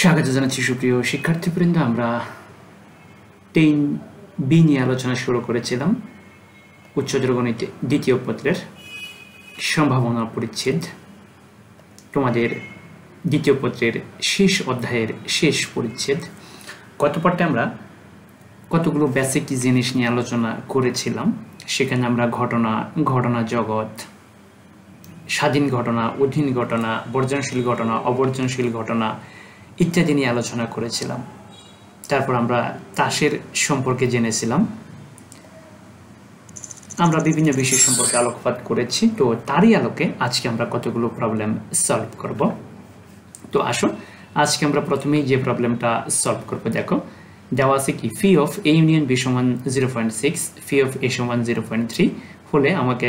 স্বাগত জানাচ্ছি সুপ্রিয় শিক্ষার্থীবৃন্দ। আমরা 10B নিয়ে আলোচনা শুরু করেছিলাম। উচ্চতর গণিত দ্বিতীয় পত্রের সম্ভাবনা পরিচ্ছেদ, তোমাদের দ্বিতীয় পত্রের শেষ অধ্যায়ের শেষ পরিচ্ছেদ। গত পাঠে আমরা কতগুলো বেসিক জিনিস নিয়ে আলোচনা করেছিলাম। সেখানে আমরা ঘটনা জগৎ, স্বাধীন ঘটনা, অধীন ঘটনা, বর্জনশীল ঘটনা, অবর্জনশীল ঘটনা ইত্যাদি নিয়ে আলোচনা করেছিলাম। তারপর আমরা তাসের সম্পর্কে জেনেছিলাম। আমরা বিভিন্ন বিষয় সম্পর্কে আলোকপাত করেছি। তো তারই আলোকে আজকে আমরা কতগুলো প্রবলেম সলভ করব। তো আসো আজকে আমরা প্রথমেই যে প্রবলেমটা সলভ করব, দেখো দেওয়া আছে কি P of A union B সমান 0.6, ফি অফ এ সমান 0.3 হলে আমাকে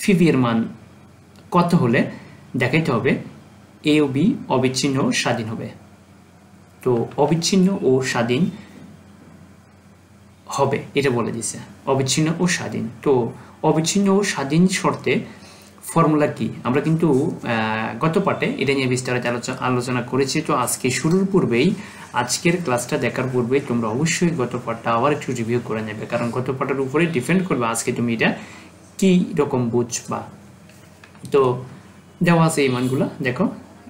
ফি বি এর মান কত হলে দেখাইতে হবে এ ও বি অবিচ্ছিন্ন ও স্বাধীন হবে। তো অবিচ্ছিন্ন ও স্বাধীন হবে এটা বলে দিছে, অবিচ্ছিন্ন ও স্বাধীন। তো অবিচ্ছিন্ন ও স্বাধীন শর্তে ফর্মুলা কি আমরা কিন্তু গত পাঠে এটা নিয়ে বিস্তারিত আলোচনা করেছি। তো আজকে শুরুর পূর্বেই, আজকের ক্লাসটা দেখার পূর্বেই তোমরা অবশ্যই গত পাঠটা আবার একটু রিভিউ করে নেবে, কারণ গত পাঠের উপরে ডিপেন্ড করবে আজকে তুমি এটা কি রকম বুঝবা। তো দেওয়া আছে এই মানগুলো, দেখো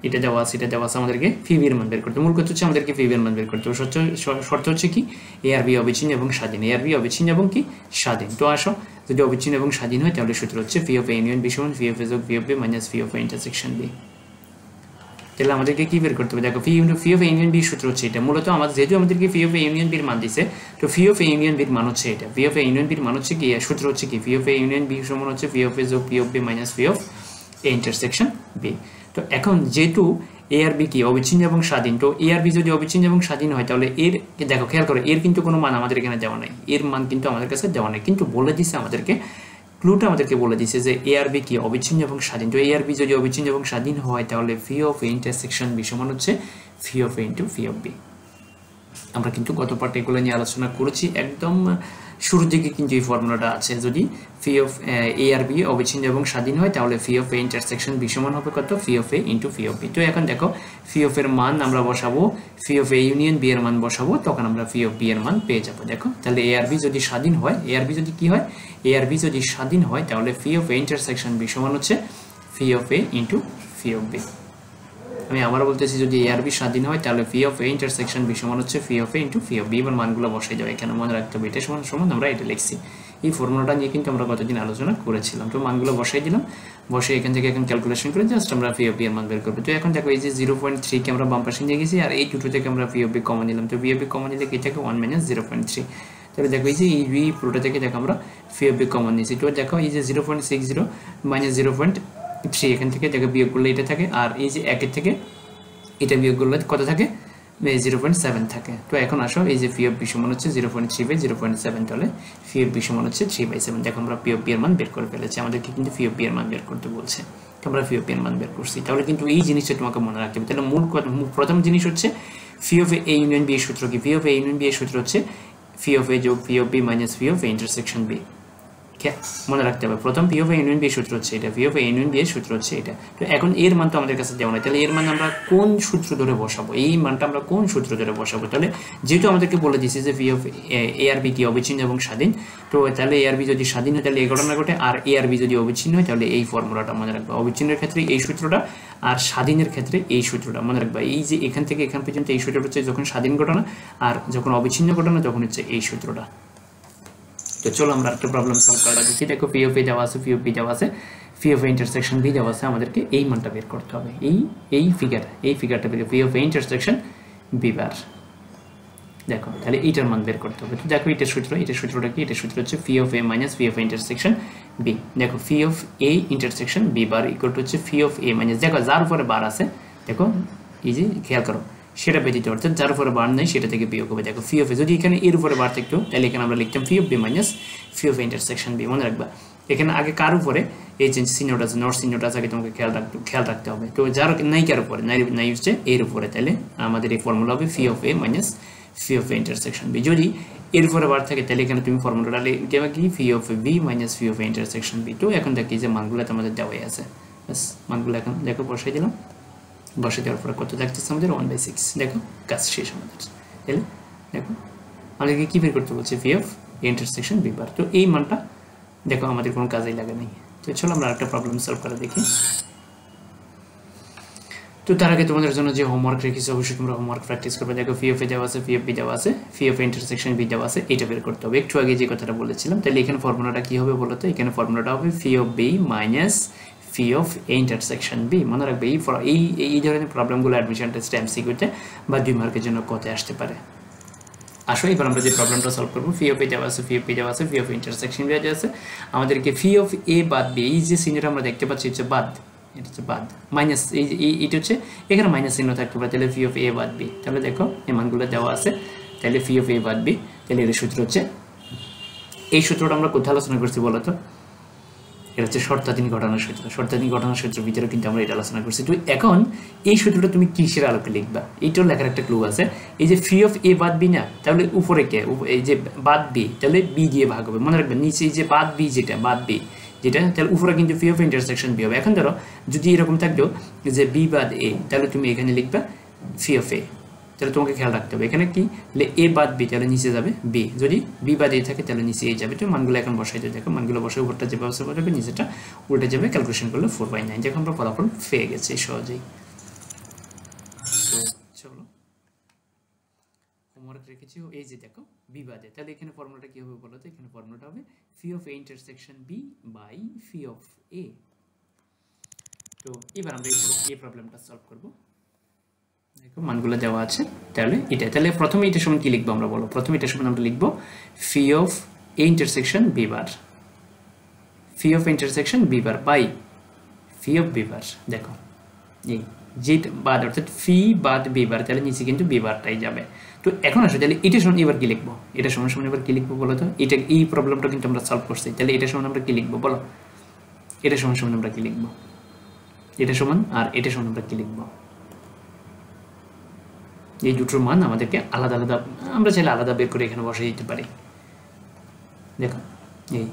এটা দেওয়া আছে, এটা দেওয়া আছে আমাদেরকে ফি বি এর মান বের করতে। মূল কথা হচ্ছে আমাদেরকে ফি বি এর মান বের করতে হবে। শর্ত হচ্ছে কি এ আর বি অবিচ্ছিন্ন এবং স্বাধীন, এ আর বি অবিচ্ছিন্ন এবং কি স্বাধীন। তো আসো যদি অবিচ্ছিন্ন এবং স্বাধীন হয় তাহলে সূত্র হচ্ছে P of A union B সমান ফি অফ এ যোগ P of B minus P of A intersection B. তাহলে আমাদেরকে কি বের করতে হবে, দেখো P of A union B সূত্র হচ্ছে এটা। মূলত আমাদের যেহেতু আমাদেরকে ফি অফ এ ইউনিয়ন বির মান দিছে, তো ফি অফ এ ইউনিয়ন বির মান হচ্ছে এটা। ফি অফ এ ইউনিয়ন বির মান হচ্ছে কি, সূত্র হচ্ছে কি P of A union B সমান হচ্ছে ফি অফ এ যোগ P of B minus P of A intersection B. তো এখন যেহেতু এ আর বি কি অবিচ্ছিন্ন এবং স্বাধীন, তো এ আর বি যদি অবিচ্ছিন্ন এবং স্বাধীন হয় তাহলে এর, দেখো খেয়াল করো, এর কিন্তু কোনো মান আমাদের এখানে দেওয়া নাই, এর মান কিন্তু আমাদের কাছে দেওয়া নাই, কিন্তু বলে দিছে আমাদেরকে, ক্লুটা আমাদেরকে বলে দিছে যে এ আর বি কি অবিচ্ছিন্ন এবং স্বাধীন। তো এ আর বি যদি অবিচ্ছিন্ন এবং স্বাধীন হয় তাহলে P of A intersection B সমান হচ্ছে P of A into P of B. আমরা কিন্তু গত পার্টে এগুলো নিয়ে আলোচনা করেছি, একদম শুরুর দিকে কিন্তু এই ফর্মুলাটা আছে। যদি ফি অফ এ আর বি অবিচ্ছিন্ন এবং স্বাধীন হয় তাহলে P of A intersection B সমান হবে কত, P of A into P of B. তো এখন দেখো ফি অফ এর মান আমরা বসাবো, P of A union B এর মান বসাবো, তখন আমরা ফি অফ বি এর মান পেয়ে যাবো। দেখো তাহলে এ আর বি যদি স্বাধীন হয়, এ আর বি যদি কি হয়, এ আর বি যদি স্বাধীন হয় তাহলে P of A intersection B সমান হচ্ছে P of A into P of B. আমি আবার বলতেছি, যদি এ আর বি স্বাধীন হয় তাহলে P of A intersection B সমান হচ্ছে P of A into P of B. এবার মানগুলো বসাই যাবে, এখানে মনে রাখতে হবে এটা সমান আমরা এটা লিখছি। এই ফর্মুলাটা নিয়ে কিন্তু আমরা গতদিন আলোচনা করেছিলাম। তো মানগুলো বসাই দিলাম, বসে এখান থেকে এখন ক্যালকুলেশন করে জাস্ট আমরা ফি অফ বি এর মান বের করবো। তো এখন দেখো এই যে 0.3 কে আমরা বাম পাশে নিয়ে গেছি, আর এই দুটো থেকে আমরা ফি অফ বি কমন নিলাম। তো ফি অফ বি কমন নিলে কি থাকে 1 মাইনাস 0.3। তবে দেখো এই যে এই পুরোটা থেকে দেখো আমরা ফি অফ বি কমন নিয়েছি। তো দেখো এই যে 0.60 মাইনাস 0.3 এখান থেকে দেখো বিয়োগ করলে এটা থাকে, আর এই যে একের থেকে এটা বিয়োগ করলে কত থাকে, 0.7 থাকে। তো এখন আসো এই যে ফি অফ বি সমান হচ্ছে 0.3/0.7, তাহলে ফি অফ বি সমান হচ্ছে 3/7। দেখো আমরা পি অফ বি এর মান বের করে ফেলেছি, আমাদেরকে কিন্তু ফি অফ বি এর মান বের করতে বলছে, তো আমরা ফি অফ বি এর মান বের করছি। তাহলে কিন্তু এই জিনিসটা তোমাকে মনে রাখতে হবে। তাহলে প্রথম জিনিস হচ্ছে P of A union B এর সূত্র কি, P of A union B এর সূত্র হচ্ছে ফি অফ এ যোগ P of B minus P of A intersection B. মনে রাখতে হবে প্রথম P of A union B এর সূত্র হচ্ছে এটা, P of A union B এর সূত্র হচ্ছে এটা। তো এখন এর মান তো আমাদের কাছে দেওয়া নাই, তাহলে এর মান আমরা কোন সূত্র ধরে বসাবো, এই মানটা আমরা কোন সূত্র ধরে বসাবো। তাহলে যেহেতু আমাদেরকে বলে দিয়েছে যে পি অফ এ আর বি কি অবিচ্ছিন্ন এবং স্বাধীন, তো তাহলে এ আর বি যদি স্বাধীন হয় তাহলে এই ঘটনা ঘটে, আর এ আর বি যদি অবিচ্ছিন্ন হয় তাহলে এই ফর্মুলাটা মনে রাখবো। অবিচ্ছিন্নের ক্ষেত্রে এই সূত্রটা, আর স্বাধীনের ক্ষেত্রে এই সূত্রটা মনে রাখবা। এই যে এখান থেকে এখান পর্যন্ত এই সূত্রটা হচ্ছে যখন স্বাধীন ঘটনা, আর যখন অবিচ্ছিন্ন ঘটনা তখন হচ্ছে এই সূত্রটা। তো চলো আমরা একটা প্রবলেম সলভ করা দেখি। দেখো পি অফ এ দেওয়া আছে, পি অফ বি দেওয়া আছে, P of A intersection B দেওয়া আছে, আমাদেরকে এই মানটা বের করতে হবে। এই ফিগারটা বের, P of A intersection B bar. দেখো তাহলে এইটার মান বের করতে হবে। তো দেখো এটার সূত্রটা কি, এটার সূত্র হচ্ছে P of A minus P of A intersection B. দেখো P of A intersection B bar equal to হচ্ছে ফি অফ এ মাইনাস, দেখো যার উপরে বার আছে, দেখো এই যে খেয়াল করো সেটা ব্যতীত, অর্থাৎ যার উপরে বার নেই সেটা থেকে বিয়োগ হবে। দেখো ফি অফ এ যদি এখানে এর উপরে বার থাকতো তাহলে এখানে আমরা লিখতাম P of B minus P of intersection B. মনে রাখবা এখানে আগে কার উপরে এই যে চিহ্নটা আছে, নট চিহ্নটা আছে, আগে তোমাকে খেয়াল রাখতে হবে। তো যার নাই কার উপরে, নাই হচ্ছে এর উপরে, তাহলে আমাদের এই ফর্মুলা হবে P of A minus P of A intersection B. যদি এর উপরে বার থাকে তাহলে এখানে তুমি ফর্মুলাটা লিখতে হবে কি, P of A B minus P of A intersection B. তো এখন দেখি যে মানগুলো তোমাদের দেওয়াই আছে, বাস মানগুলো এখন দেখো বসাই দিলাম। বসে দেওয়ার পরে কত থাকতেছে আমাদের 1/6 দেখো কাজ শেষ আমাদের তাহলে দেখো আমাদেরকে কি বের করতে বলছে V of A intersection B bar তো এই মানটা দেখো আমাদের কোনো কাজেই লাগে নাই তো চলো আমরা আরেকটা প্রবলেম সলভ করে দেখি তো তার আগে তোমাদের জন্য যে হোমওয়ার্ক রেখেছি অবশ্যই তোমরা হোমওয়ার্ক প্র্যাকটিস করবে দেখো ফি অফ এ দেওয়া আছে ফি অফ বি দেওয়া আছে ফি অফ ইন্টারসেকশন বি দেওয়া আছে এটা বের করতে হবে একটু আগে যে কথাটা বলেছিলাম তাহলে এখানে ফর্মুলাটা কি হবে বলো তো এখানে ফর্মুলাটা হবে P of B minus P of A intersection B মনে রাখবে এই ধরনের প্রবলেমগুলো অ্যাডমিশন টেস্টে এমসিকিউতে বা 2 মার্কের জন্য কত আসতে পারে আসো এবার আমরা যে প্রবলেমটা সলভ করবো ফি অফ এ দেওয়া আছে ফি অফ বি দেওয়া আছে ফি অফ ইন্টারসেকশন বি দেওয়া আছে আমাদেরকে ফি অফ এ বাদ বি এই যে চিহ্নটা আমরা দেখতে পাচ্ছি হচ্ছে বাদ এটা হচ্ছে বাদ মাইনাস এইটা হচ্ছে এখানে মাইনাস চিহ্ন থাকতে পারে তাহলে ফি অফ এ বাদ বি তাহলে দেখো এই মানগুলো দেওয়া আছে তাহলে ফি অফ এ বাদ বি তাহলে এর সূত্র হচ্ছে এই সূত্রটা আমরা কোথায় আলোচনা করছি বলো তো এটা হচ্ছে শর্তাধীন ঘটনার সূত্র শর্তাধীন ঘটনার সূত্রের ভিতরে কিন্তু আমরা এটা আলোচনা করছি তো এখন এই সূত্রটা তুমি কিসের আলোকে লিখবা এইটাও লেখার একটা ক্লু আছে এই যে ফি অফ এ বাদ বি না তাহলে উপরে কে এই যে বাদ বি তাহলে বি দিয়ে ভাগ হবে মনে রাখবেন নিচে এই যে বাদ বি যেটা বাদ বি যেটা তাহলে উপরে কিন্তু ফি অফ ইন্টারসেকশন বি হবে এখন ধরো যদি এরকম থাকতো যে বি বাদ এ তাহলে তুমি এখানে লিখবা ফি অফ এ তাহলে তোমাকে খেয়াল রাখতে হবে এখানে কি এ বাদ বি তাহলে নিচে যাবে বি যদি বি বাদ এ থাকে তাহলে নিচে এ যাবে তো মানগুলো এখন বসাইতে দেখো মানগুলো বসে উপরটা যে ব্যবস্থা করবে নিচেটা উল্টে যাবে ক্যালকুলেশন করলে 4/9 দেখো আমরা ফলাফল পেয়ে গেছি সহজেই চলো হোমওয়ার্ক রেখেছি এই যে দেখো বি বাদে তাহলে এখানে ফর্মুলাটা কি হবে বলো তো এখানে ফর্মুলাটা হবে P of A intersection B by P of A তো এবার আমরা এই প্রবলেমটা সলভ করব দেখো মানগুলো দেওয়া আছে তাহলে প্রথমে এটা সমান কি লিখবো আমরা বলো প্রথমে এটা সমান আমরা লিখবো P of A intersection B bar P of intersection B bar by P of B bar দেখো এই যে বাদ অর্থাৎ ফি বাদ বি বার তাহলে নিচে কিন্তু বি বারটাই যাবে তো এখন আসো তাহলে এটা সমান এবার কি লিখবো এটা সমান এবার কি লিখবো বলো তো এটা এই প্রবলেমটা কিন্তু আমরা সলভ করছি তাহলে এটা সমান আমরা কি লিখবো বলো এটা সমান আমরা কি লিখবো এটা সমান আর এটা সমান আমরা কি লিখবো এই দুটোর মান আমাদেরকে আলাদা আলাদা আমরা চাইলে আলাদা বের করে এখানে বসে দিতে পারি দেখো এই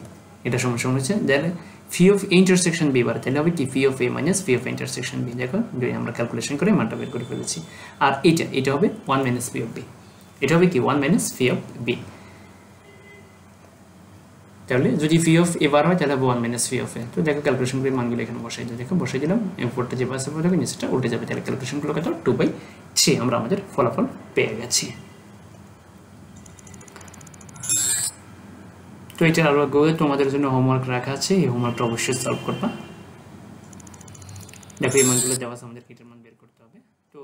এটা সমান হচ্ছে তাহলে P of intersection B bar তাহলে হবে কি P of A minus P of intersection B দেখো আমরা ক্যালকুলেশন করে মানটা বের করে ফেলেছি আর এটা হবে 1 মাইনাস ফি অফ বি এটা হবে কি 1 মাইনাস ফি অফ বি তাহলে যদি ফি অফ এ বার হয় তাহলে হবে 1 মাইনাস ফি অফ এ তো দেখো ক্যালকুলেশন করে মানগুলো এখানে বসাই দিই দেখো বসাই দিলাম এরপরটা যে পাশে পড়ে নিচেটা উল্টে যাবে তাহলে ক্যালকুলেশনগুলো কত 2/3 আমরা আমাদের ফলাফল পেয়ে গেছি তো এটার আরো আগে তোমাদের জন্য হোমওয়ার্ক রাখা আছে এই হোমওয়ার্কটা অবশ্যই সলভ করবা দেখো এই মানগুলো দেওয়া আছে আমাদের এটার মান বের করতে হবে তো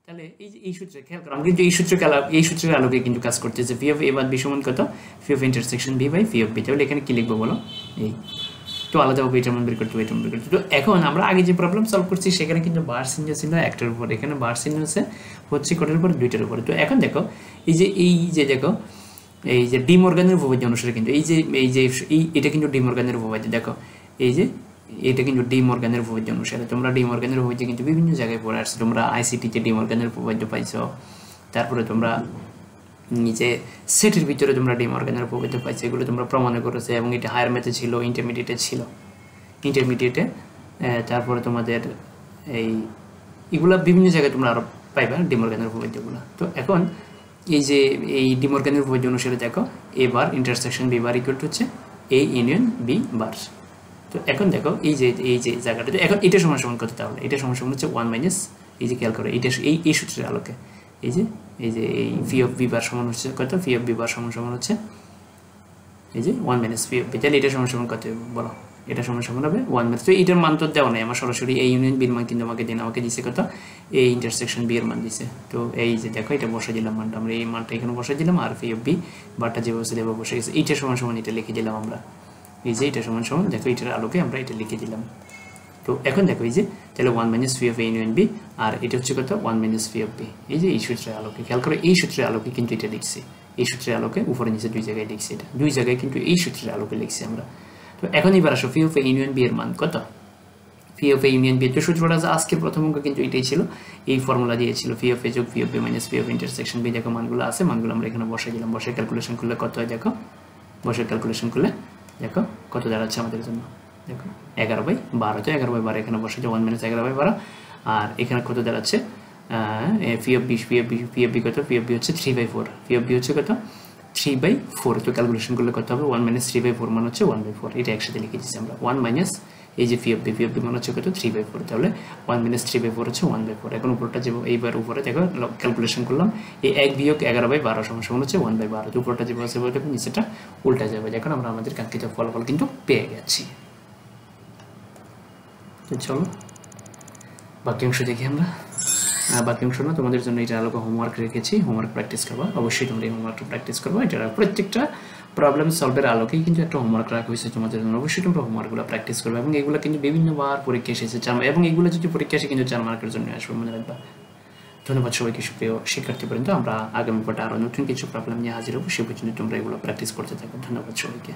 তাহলে এই যে এই সূত্রে খেয়াল করো আমরা কিন্তু এই সূত্রের আলোকে কিন্তু কাজ করতেছে ফি অফ এ বাদ বি সমান কত P of intersection B by P of B তাহলে এখানে কি লিখবো বলো এই তো আলাদাভাবে এটার মান বের করতে হবে এটার মান বের করতে তো এখন আমরা আগে যে প্রবলেম সলভ করছি সেখানে কিন্তু বার চিহ্ন ছিল একটার উপর এখানে বার চিহ্ন হচ্ছে কটার উপর দুইটার উপরে তো এখন দেখো এই যে দেখো এই যে ডি মর্গানের উপপাদ্য অনুসারে কিন্তু এটা কিন্তু ডি মর্গানের উপপাদ্য দেখো এই যে এটা কিন্তু ডি মর্গানের উপপাদ্য অনুসারে তোমরা ডি মর্গানের উপপাদ্য কিন্তু বিভিন্ন জায়গায় পড়ে আসছো তোমরা আইসিটিতে ডি মর্গানের উপপাদ্য পাইছো তারপরে তোমরা নিচে সেটের ভিতরে তোমরা ডি মর্গানের উপপাদ্য পাইছো এগুলো তোমরা প্রমাণ করেছো এবং এটা হায়ার ম্যাথে ছিল ইন্টারমিডিয়েটে ছিল তারপরে তোমাদের এগুলা বিভিন্ন জায়গায় তোমরা আরো পাইবা ডি মর্গানের উপপাদ্যগুলো তো এখন এই যে এই ডি মর্গানের উপপাদ্য অনুসারে দেখো A bar intersection B bar equal to হচ্ছে এ ইউনিয়ন বি বার তো এখন দেখো এই যে জায়গাটা তো এখন এটা সমান কত তাহলে এটা সমান হচ্ছে 1 মাইনাস এই যে খেয়াল করো এটা এই সূত্রের আলোকে এই যে এই ফি অফ বি বার সমান হচ্ছে কত ফি অফ বি বার সমান হচ্ছে এই যে 1 মাইনাস ফি অফ বি তাহলে এটা সমান কত বলো এটা সমান হবে 1 মাইনাস তো এটার মান তো দেওয়া নাই আমার সরাসরি এই ইউনিয়ন বি এর মান কিন্তু আমাকে দিছে কত এই ইন্টারসেকশন বি এর মান দিছে তো এই যে দেখো এটা বসে দিলাম মানটা আমরা এই মানটা এখানে বসে দিলাম আর ফি অফ বি বারটা যেভাবে ছিল এভাবে বসে গেছে এটা সমান এটা লিখে দিলাম আমরা এই যে এটা সমান দেখো এটার আলোকে আমরা এটা লিখে দিলাম তো এখন দেখো এই যে তাহলে 1 minus P of A union B আর এটা হচ্ছে কত 1 মাইনাস ফি অফ বি এই যে এই সূত্রের আলোকে খেয়াল করো এই সূত্রের আলোকে কিন্তু এটা লিখছি এই সূত্রের আলোকে উপরে নিচে দুই জায়গায় লিখছি এটা দুই জায়গায় কিন্তু এই সূত্রের আলোকে লিখছি আমরা তো এখন এবার আসো ফি অফ এ ইউনিয়ন বি এর মান কত P of A union B তো সূত্রটা আজকের প্রথম অঙ্ক কিন্তু এটাই ছিল এই ফর্মুলা দিয়েছিল ফি অফ এ যোগ P of B minus P of intersection B দেখো মানগুলো আছে মানগুলো আমরা এখানে বসাই দিলাম বসে ক্যালকুলেশন করলে কত হয় দেখো বসে ক্যালকুলেশন করলে দেখো কত দাঁড়াচ্ছে আমাদের জন্য দেখো 11/12 তো 11/12 এখানে বসে যে 1 মাইনাস 11/12 আর এখানে কত দাঁড়াচ্ছে পি অফ বি কত, পি অফ বি হচ্ছে 3/4, পি অফ বি হচ্ছে কত 3/4। তো ক্যালকুলেশন করলে কত হবে 1 - 3/4 মানে হচ্ছে 1/4। এটা একসাথে লিখে দিচ্ছি আমরা 1 মাইনাস এই যে পি অফ বি মানে হচ্ছে কত 3/4, তাহলে 1 - 3/4 হচ্ছে 1/4। এখন উপরটা যে এইবার উপরে দেখো ক্যালকুলেশন করলাম, এই 1 বিয়োগ 11/12 সমান হচ্ছে 1/12। তো উপরটা যে বসে দেখো নিচেটা উল্টা যাবে। এখন আমরা আমাদের কাঙ্ক্ষিত ফলাফল কিন্তু পেয়ে গেছি। তো চলো বাকি অংশ দেখি আমরা। বাকি অংশ না, তোমাদের জন্য এটা আলাদা হোমওয়ার্ক রেখেছি, হোমওয়ার্ক প্র্যাকটিস করবা। অবশ্যই তোমরা এই হোমওয়ার্কটা প্র্যাকটিস করবা। এটা প্রত্যেকটা প্রবলেম সলভের আলোকেই কিন্তু একটা হোমওয়ার্ক রাখা হয়েছে তোমাদের জন্য। অবশ্যই তোমরা হোমওয়ার্কগুলো প্র্যাকটিস করবে, এবং এগুলো কিন্তু বিভিন্নবার পরীক্ষা এসেছে, এবং এগুলো যদি পরীক্ষা এসে কিন্তু 4 মার্কের জন্য আসবে, মনে রাখবা। ধন্যবাদ সবাইকে, সুপ্রিয় শিক্ষার্থী পর্যন্ত। আমরা আগামী পাঠে আরও নতুন কিছু প্রবলেম নিয়ে হাজির হবো। সে পর্যন্ত তোমরা এগুলো প্র্যাকটিস করতে থাকো। ধন্যবাদ সবাইকে।